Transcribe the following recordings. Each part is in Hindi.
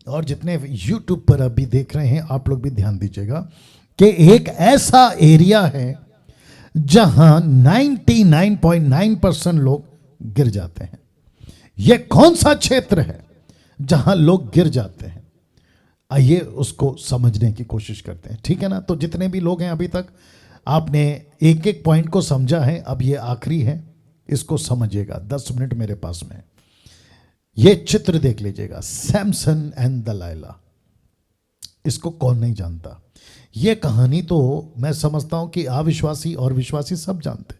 और जितने YouTube पर अभी देख रहे हैं आप लोग भी ध्यान दीजिएगा कि एक ऐसा एरिया है जहां 99.9% लोग गिर जाते हैं। यह कौन सा क्षेत्र है जहां लोग गिर जाते हैं? आइए उसको समझने की कोशिश करते हैं, ठीक है ना। तो जितने भी लोग हैं अभी तक आपने एक एक पॉइंट को समझा है, अब ये आखिरी है, इसको समझिएगा। 10 मिनट मेरे पास में। ये चित्र देख लीजिएगा, सैमसन एंड दलाइला। इसको कौन नहीं जानता? ये कहानी तो मैं समझता हूं कि अविश्वासी और विश्वासी सब जानते,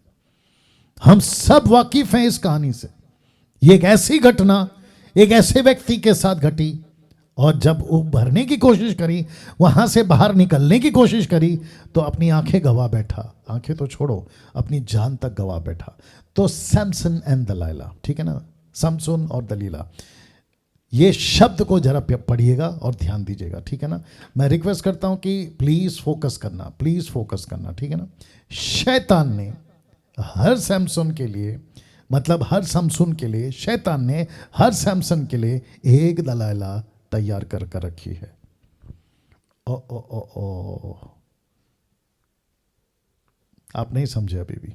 हम सब वाकिफ हैं इस कहानी से। ये एक ऐसी घटना एक ऐसे व्यक्ति के साथ घटी, और जब उभरने की कोशिश करी, वहां से बाहर निकलने की कोशिश करी, तो अपनी आंखें गवा बैठा। आंखें तो छोड़ो, अपनी जान तक गवा बैठा। तो सैमसन एंड दलाइला, ठीक है ना, समसुन और दलीला। ये शब्द को जरा पढ़िएगा और ध्यान दीजिएगा, ठीक है ना। मैं रिक्वेस्ट करता हूं कि प्लीज फोकस करना, प्लीज फोकस करना, ठीक है ना। शैतान ने हर सैमसन के लिए, मतलब हर समसुन के लिए, शैतान ने हर सैमसन के लिए एक दलाइला तैयार कर रखी है। ओ ओ ओ ओ, आप नहीं समझे अभी भी।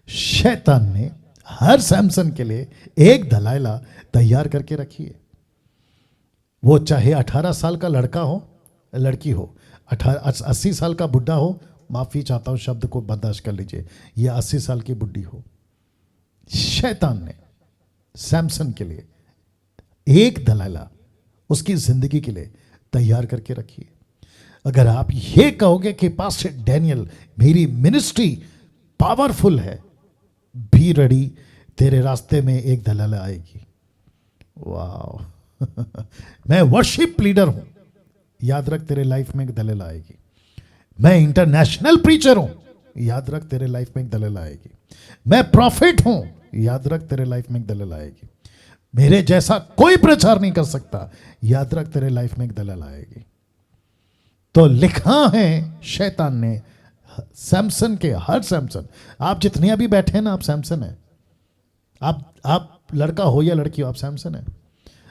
शैतान ने हर सैमसन के लिए एक दलाइला तैयार करके रखी है। वो चाहे 18 साल का लड़का हो, लड़की हो, 80 साल का बुढ़ा हो, माफी चाहता हूं शब्द को बर्दाश्त कर लीजिए, ये 80 साल की बुढ़ी हो, शैतान ने सैमसन के लिए एक दलाइला उसकी जिंदगी के लिए तैयार करके रखी है। अगर आप ये कहोगे कि पास्टर डैनियल मेरी मिनिस्ट्री पावरफुल है, भी रेडी, तेरे रास्ते में एक दलाइला आएगी। वाह। मैं वर्शिप लीडर हूं, याद रख तेरे लाइफ में एक दलाइला आएगी। मैं इंटरनेशनल प्रीचर हूं, याद रख तेरे लाइफ में एक दलाइला आएगी। मैं प्रॉफिट हूं, याद रख तेरे लाइफ में एक दलाइला आएगी। मेरे जैसा कोई प्रचार नहीं कर सकता, याद रख तेरे लाइफ में एक दलाइला आएगी। तो लिखा है शैतान ने सैमसन के, हर सैमसन, आप जितने अभी बैठे हैं ना, आप सैमसन है। आप लड़का हो या लड़की हो, आप सैमसन है।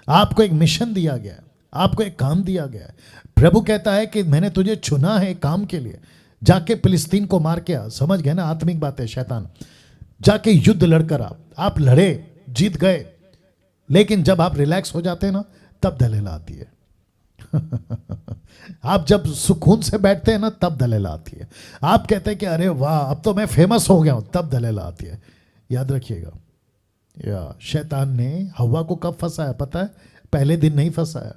आपको एक मिशन दिया गया है, आपको एक काम दिया गया है। प्रभु कहता है कि मैंने तुझे चुना है काम के लिए, जाके फिलिस्तीन को मार के आ। समझ गए ना, आत्मिक बात है। शैतान जाके युद्ध लड़कर आप लड़े, जीत गए, लेकिन जब आप रिलैक्स हो जाते हैं ना, तब दलाइला आती है। आप जब सुकून से बैठते हैं ना, तब दलाइला आती है। आप कहते हैं कि अरे वाह अब तो मैं फेमस हो गया हूं, तब दलाइला आती है। याद रखिएगा। या शैतान ने हव्वा को कब फंसाया पता है? पहले दिन नहीं फंसाया।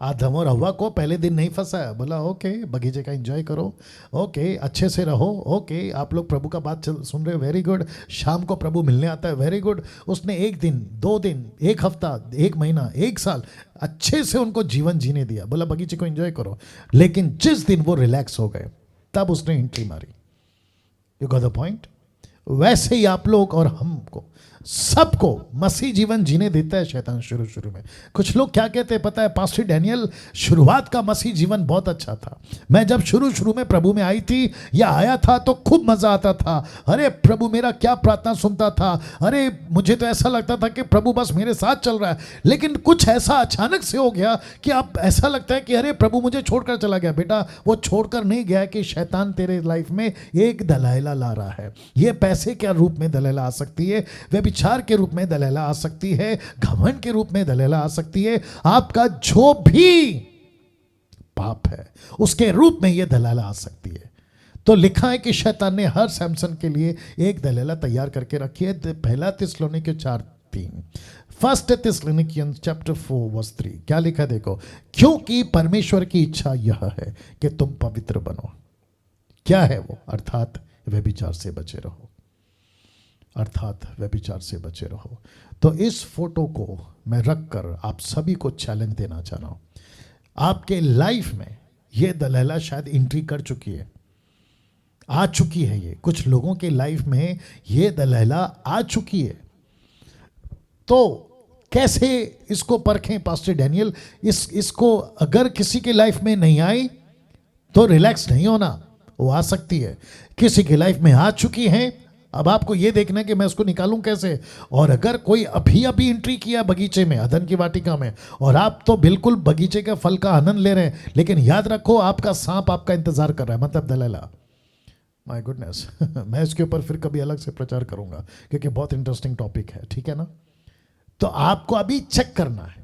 आदम और हव्वा को पहले दिन नहीं फंसाया। बोला ओके बगीचे का एंजॉय करो, ओके अच्छे से रहो, ओके आप लोग प्रभु का बात सुन रहे हो, वेरी गुड। शाम को प्रभु मिलने आता है, वेरी गुड। उसने एक दिन, 2 दिन, 1 हफ्ता, 1 महीना, 1 साल अच्छे से उनको जीवन जीने दिया। बोला बगीचे को एंजॉय करो। लेकिन जिस दिन वो रिलैक्स हो गए, तब उसने एंट्री मारी। You got the point? वैसे ही आप लोग और हमको सबको मसीह जीवन जीने देता है शैतान शुरू में। कुछ लोग क्या कहते हैं पता है? पास्टर डैनियल शुरुआत का मसीह जीवन बहुत अच्छा था। मैं जब शुरू में प्रभु में आई थी या आया था तो खूब मजा आता था। अरे प्रभु मेरा क्या प्रार्थना सुनता था, अरे मुझे तो ऐसा लगता था कि प्रभु बस मेरे साथ चल रहा है। लेकिन कुछ ऐसा अचानक से हो गया कि अब ऐसा लगता है कि अरे प्रभु मुझे छोड़कर चला गया। बेटा वो छोड़कर नहीं गया कि शैतान तेरे लाइफ में एक दलाइला ला रहा है। ये पैसे के रूप में दलाइला आ सकती है, विचार के रूप में दलाइला आ सकती है, घमंड के रूप में दलाइला आ सकती है। आपका जो भी पाप है उसके रूप में यह दलाइला आ सकती है। तो लिखा है कि शैतान ने हर सैमसन के लिए एक दलाइला तैयार करके रखी है। पहला थिस्सलुनीके 4:3, फर्स्ट थिस्सलुनीकियंस चैप्टर 4 वर्स 3 क्या लिखा देखो, क्योंकि परमेश्वर की इच्छा यह है कि तुम पवित्र बनो। क्या है वो? अर्थात व्यभिचार से बचे रहो, अर्थात व्यभिचार से बचे रहो। तो इस फोटो को मैं रखकर आप सभी को चैलेंज देना चाह रहा हूं। आपके लाइफ में ये दलाइला शायद एंट्री कर चुकी है, आ चुकी है। ये कुछ लोगों के लाइफ में ये दलाइला आ चुकी है। तो कैसे इसको परखें पास्टर डैनियल? इसको अगर किसी के लाइफ में नहीं आई तो रिलैक्स नहीं होना, वो आ सकती है। किसी की लाइफ में आ चुकी है अब आपको ये देखना है कि मैं उसको निकालूं कैसे। और अगर कोई अभी अभी एंट्री किया बगीचे में, अदन की वाटिका में, और आप तो बिल्कुल बगीचे के फल का आनंद ले रहे हैं, लेकिन याद रखो आपका सांप आपका इंतजार कर रहा है, मतलब दलैला। माय गुडनेस मैं इसके ऊपर फिर कभी अलग से प्रचार करूंगा, क्योंकि बहुत इंटरेस्टिंग टॉपिक है, ठीक है ना। तो आपको अभी चेक करना है।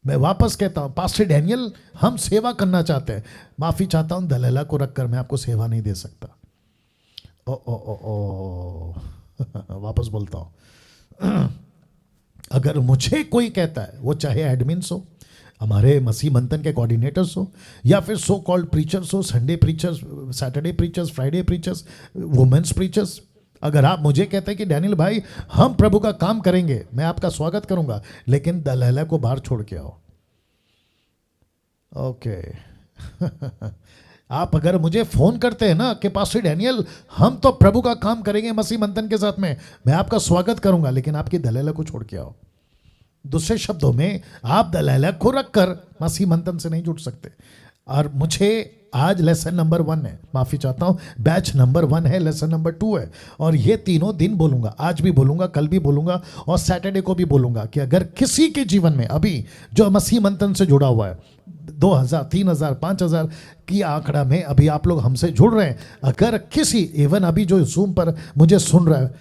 मैं वापस कहता हूं, पास्टर डैनियल हम सेवा करना चाहते हैं, माफी चाहता हूं, दलैला को रखकर मैं आपको सेवा नहीं दे सकता। ओ ओ ओ ओ वापस बोलता हूं, अगर मुझे कोई कहता है, वो चाहे एडमिन्स हो, हमारे मसीह मंथन के कोऑर्डिनेटर्स हो, या फिर सो कॉल्ड प्रीचर्स हो, Sunday preachers, Saturday preachers, Friday preachers, women's preachers, अगर आप मुझे कहते हैं कि डैनियल भाई हम प्रभु का काम करेंगे, मैं आपका स्वागत करूंगा, लेकिन दलैला को बाहर छोड़ के आओ। ओके आप अगर मुझे फोन करते हैं ना कि पास्टर डैनियल हम तो प्रभु का काम करेंगे मसीह मंथन के साथ में, मैं आपका स्वागत करूंगा, लेकिन आपकी दलैला को छोड़ के आओ। दूसरे शब्दों में, आप दलैला को रखकर मसीह मंथन से नहीं जुड़ सकते। और मुझे आज लेसन नंबर 1 है, माफ़ी चाहता हूँ, बैच नंबर 1 है, लेसन नंबर 2 है, और ये तीनों दिन बोलूँगा, आज भी बोलूँगा, कल भी बोलूँगा, और सैटरडे को भी बोलूँगा कि अगर किसी के जीवन में अभी जो मसीह मंथन से जुड़ा हुआ है, 2000, 3000, 5000 की आंकड़ा में अभी आप लोग हमसे जुड़ रहे हैं, अगर किसी, इवन अभी जो जूम पर मुझे सुन रहा है,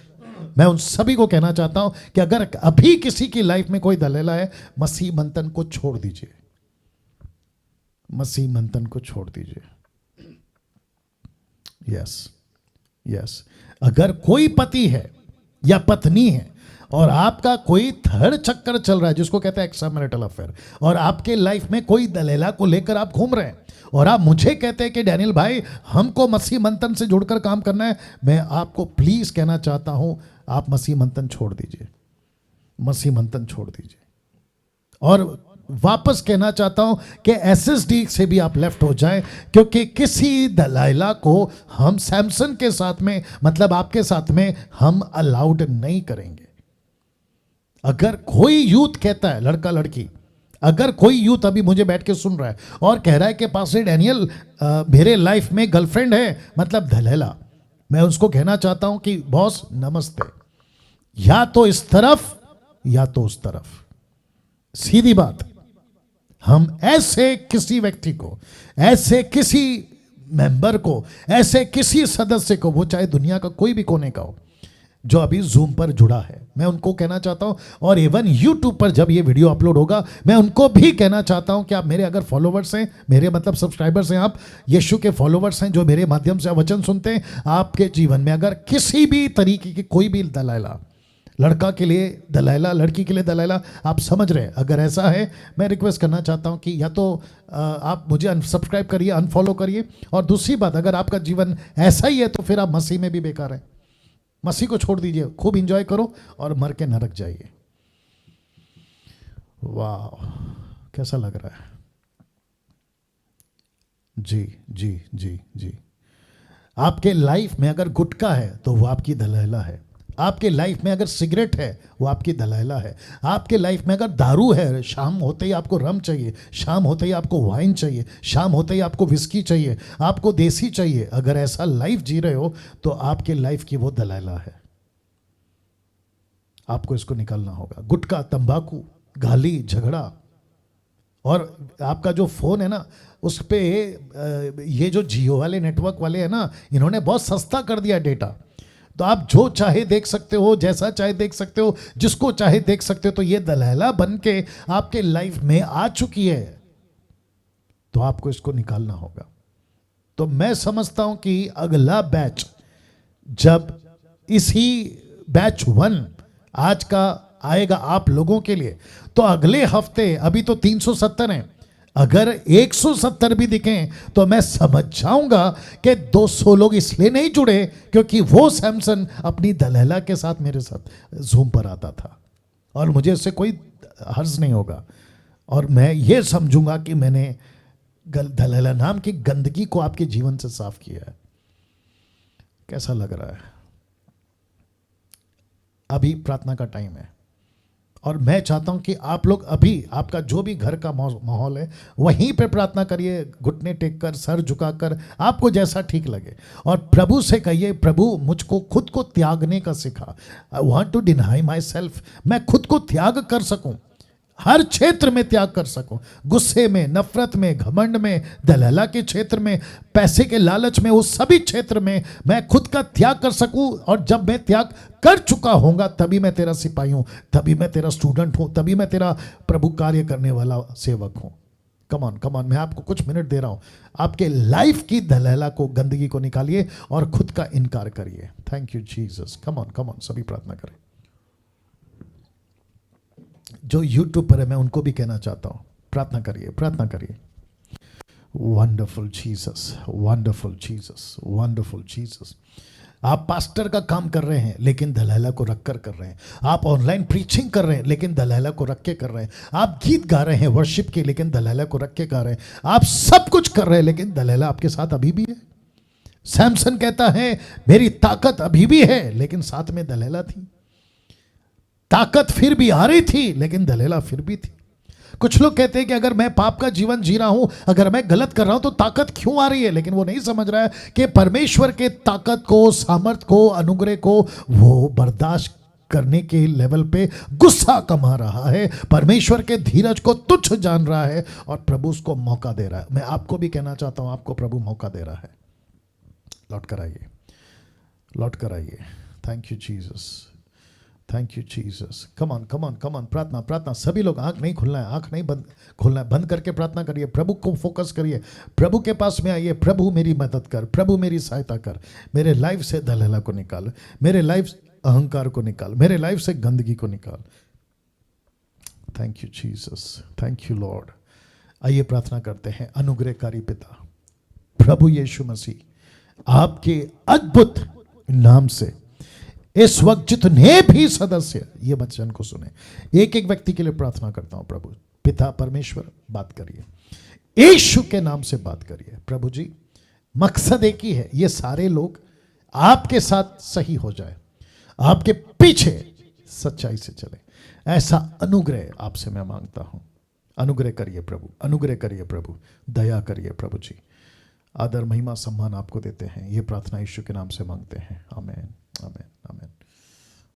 मैं उन सभी को कहना चाहता हूं कि अगर अभी किसी की लाइफ में कोई दलैला है, मसीह मंथन को छोड़ दीजिए, मसीह मंथन को छोड़ दीजिए। यस यस, अगर कोई पति है या पत्नी है और आपका कोई थर्ड चक्कर चल रहा है, जिसको कहते हैं एक्स्ट्रा मैरिटल अफेयर, और आपके लाइफ में कोई दलैला को लेकर आप घूम रहे हैं, और आप मुझे कहते हैं कि डैनियल भाई हमको मसीह मंथन से जुड़कर काम करना है, मैं आपको प्लीज कहना चाहता हूं, आप मसीह मंथन छोड़ दीजिए, मसीह मंथन छोड़ दीजिए। और वापस कहना चाहता हूं कि एसएसडी से भी आप लेफ्ट हो जाएं, क्योंकि किसी दलाइला को हम सैमसन के साथ में, मतलब आपके साथ में, हम अलाउड नहीं करेंगे। अगर कोई यूथ कहता है, लड़का लड़की, अगर कोई यूथ अभी मुझे बैठ के सुन रहा है और कह रहा है कि पास्टर डैनियल मेरे लाइफ में गर्लफ्रेंड है, मतलब दलैला, मैं उसको कहना चाहता हूं कि बॉस नमस्ते, या तो इस तरफ या तो उस तरफ, सीधी बात। हम ऐसे किसी व्यक्ति को, ऐसे किसी मेंबर को, ऐसे किसी सदस्य को, वो चाहे दुनिया का कोई भी कोने का हो, जो अभी जूम पर जुड़ा है, मैं उनको कहना चाहता हूं, और इवन यूट्यूब पर जब ये वीडियो अपलोड होगा, मैं उनको भी कहना चाहता हूं कि आप मेरे अगर फॉलोवर्स हैं, मेरे मतलब सब्सक्राइबर्स हैं, आप यीशु के फॉलोवर्स हैं जो मेरे माध्यम से वचन सुनते हैं, आपके जीवन में अगर किसी भी तरीके की कोई भी दलाइला, लड़का के लिए दलाइला, लड़की के लिए दलाइला, आप समझ रहे हैं, अगर ऐसा है, मैं रिक्वेस्ट करना चाहता हूं कि या तो आप मुझे अनसब्सक्राइब करिए, अनफॉलो करिए, और दूसरी बात, अगर आपका जीवन ऐसा ही है तो फिर आप मसीह में भी बेकार है, मसीह को छोड़ दीजिए, खूब एंजॉय करो और मर के नरक जाइए। वाह, कैसा लग रहा है? जी जी जी जी। आपके लाइफ में अगर गुटखा है तो वो आपकी दलाइला है, आपके लाइफ में अगर सिगरेट है वो आपकी दलाइला है, आपके लाइफ में अगर दारू है, शाम होते ही आपको रम चाहिए, शाम होते ही आपको वाइन चाहिए, शाम होते ही आपको विस्की चाहिए, आपको देसी चाहिए, अगर ऐसा लाइफ जी रहे हो तो आपके लाइफ की वो दलाइला है, आपको इसको निकालना होगा। गुटखा, तंबाकू, गाली, झगड़ा, और आपका जो फोन है ना, उस पर ये जो जियो वाले नेटवर्क वाले हैं ना, इन्होंने बहुत सस्ता कर दिया डेटा, तो आप जो चाहे देख सकते हो, जैसा चाहे देख सकते हो, जिसको चाहे देख सकते हो, तो ये दलाइला बन के आपके लाइफ में आ चुकी है, तो आपको इसको निकालना होगा। तो मैं समझता हूं कि अगला बैच, जब इसी बैच 1 आज का आएगा आप लोगों के लिए, तो अगले हफ्ते, अभी तो 370 हैं, अगर 170 भी दिखें तो मैं समझ जाऊंगा कि 200 लोग इसलिए नहीं जुड़े क्योंकि वो सैमसन अपनी दलैला के साथ मेरे साथ जूम पर आता था, और मुझे इससे कोई हर्ज नहीं होगा, और मैं ये समझूंगा कि मैंने दलैला नाम की गंदगी को आपके जीवन से साफ किया है। कैसा लग रहा है? अभी प्रार्थना का टाइम है, और मैं चाहता हूं कि आप लोग अभी आपका जो भी घर का माहौल है वहीं पे प्रार्थना करिए, घुटने टेक कर, सर झुकाकर, आपको जैसा ठीक लगे, और प्रभु से कहिए, प्रभु मुझको खुद को त्यागने का सिखा। I want to deny myself, मैं खुद को त्याग कर सकूं, हर क्षेत्र में त्याग कर सकूं, गुस्से में, नफरत में, घमंड में, दलहला के क्षेत्र में, पैसे के लालच में, उस सभी क्षेत्र में मैं खुद का त्याग कर सकूं। और जब मैं त्याग कर चुका होऊंगा तभी मैं तेरा सिपाही हूं, तभी मैं तेरा स्टूडेंट हूं, तभी मैं तेरा प्रभु कार्य करने वाला सेवक हूं। कम ऑन, मैं आपको कुछ मिनट दे रहा हूं, आपके लाइफ की दलहला को, गंदगी को निकालिए और खुद का इनकार करिए। Thank you Jesus. Come on, सभी प्रार्थना करें। जो यूट्यूब पर है मैं उनको भी कहना चाहता हूं, प्रार्थना करिए, प्रार्थना करिए। Wonderful Jesus, wonderful Jesus, wonderful Jesus. आप पास्टर का काम कर रहे हैं लेकिन दलहला को रखकर कर रहे हैं। आप ऑनलाइन प्रीचिंग कर रहे हैं लेकिन दलहला को रख के कर रहे हैं। आप गीत गा रहे हैं वर्शिप के लेकिन दलहला को रख के गा रहे हैं। आप सब कुछ कर रहे हैं लेकिन दलहला आपके साथ अभी भी है। सैमसन कहता है मेरी ताकत अभी भी है, लेकिन साथ में दलहला थी। ताकत फिर भी आ रही थी लेकिन दलहला फिर भी थी। कुछ लोग कहते हैं कि अगर मैं पाप का जीवन जी रहा हूं, अगर मैं गलत कर रहा हूं तो ताकत क्यों आ रही है, लेकिन वो नहीं समझ रहा है कि परमेश्वर के ताकत को, सामर्थ को, अनुग्रह को वो बर्दाश्त करने के लेवल पे गुस्सा कमा रहा है, परमेश्वर के धीरज को तुच्छ जान रहा है और प्रभु उसको मौका दे रहा है। मैं आपको भी कहना चाहता हूं, आपको प्रभु मौका दे रहा है। लौट कर आइए, लौट कर आइए। Thank you Jesus, thank you Jesus. Come on, प्रार्थना, प्रार्थना। सभी लोग, आंख नहीं खुलना है, आंख नहीं बंद खोलना है, बंद करके प्रार्थना करिए। प्रभु को फोकस करिए, प्रभु के पास में आइए। प्रभु मेरी मदद कर, प्रभु मेरी सहायता कर, मेरे लाइफ से दलहला को निकाल, मेरे लाइफ अहंकार को निकाल, मेरे लाइफ से गंदगी को निकाल। Thank you Jesus, thank you Lord. आइए प्रार्थना करते हैं। अनुग्रहकारी पिता प्रभु यीशु मसीह, आपके अद्भुत नाम से इस वक्त जितने भी सदस्य ये वचन को सुने, एक एक व्यक्ति के लिए प्रार्थना करता हूं। प्रभु पिता परमेश्वर, बात करिए, यीशु के नाम से बात करिए। प्रभु जी, मकसद एक ही है, ये सारे लोग आपके साथ सही हो जाए, आपके पीछे सच्चाई से चले। ऐसा अनुग्रह आपसे मैं मांगता हूं। अनुग्रह करिए प्रभु, अनुग्रह करिए प्रभु, दया करिए प्रभु जी। आदर महिमा सम्मान आपको देते हैं। ये प्रार्थना यीशु के नाम से मांगते हैं। आमीन, आमीन, आमीन।